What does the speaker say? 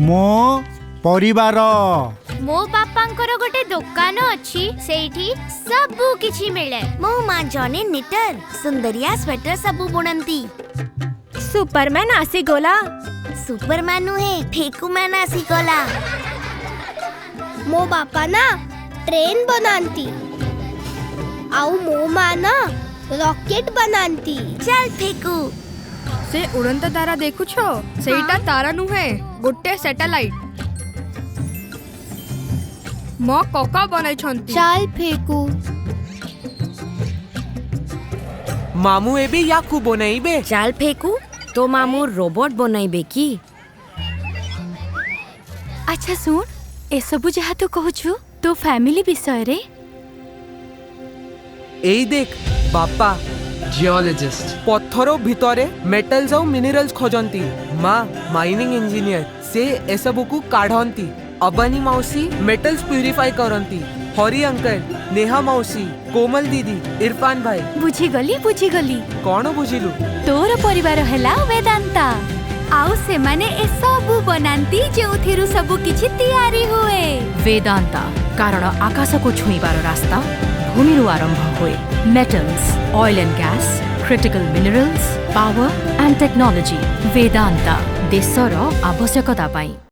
मो परिवार मो बापांकर गोटे दुकान अछि सेठी सबु किछि मिले। मो माँ जने निटर सुंदरिया स्वेटर सबु बुनंती। सुपरमैन आसी गोला। सुपरमैन नुहे फेकुमैन आसी गला। मो बापा ना ट्रेन बनाती आउ मो माँ ना रॉकेट बनाती। चल फेकू। से उड़ंता तारा देखु छो सेटा तारा नुहे गोटे सैटेलाइट मो कोका बनाई छंती। चाल फेकू। मामू एबे याकू बनाइबे। चाल फेकू तो मामू रोबोट बनाइबे की। अच्छा सुन ए सबु जहा तो कहूछु तो फैमिली विषय रे। एई देख बापा जियोलॉजिस्ट पत्थरों भितरे मेटल्स और मिनरल्स खोजंती। माँ माइनिंग इंजीनियर से एसबु को काढ़ंती। अबानी मौसी मेटल्स प्यूरिफाई करंती। हरी अंकल नेहा मौसी कोमल दीदी इरफान भाई। बुझी गली कौन बुझिलु? तोर परिवार हैला वेदांता आउ से माने ए सबु बनांती जोथिरु सबु किछि तैयारी हुए। वेदांता कारण आकाश को छुईबार रास्ता भूमि आरंभ हुए। Metals oil and gas critical minerals power and technology Vedanta देशर आवश्यकता पाई।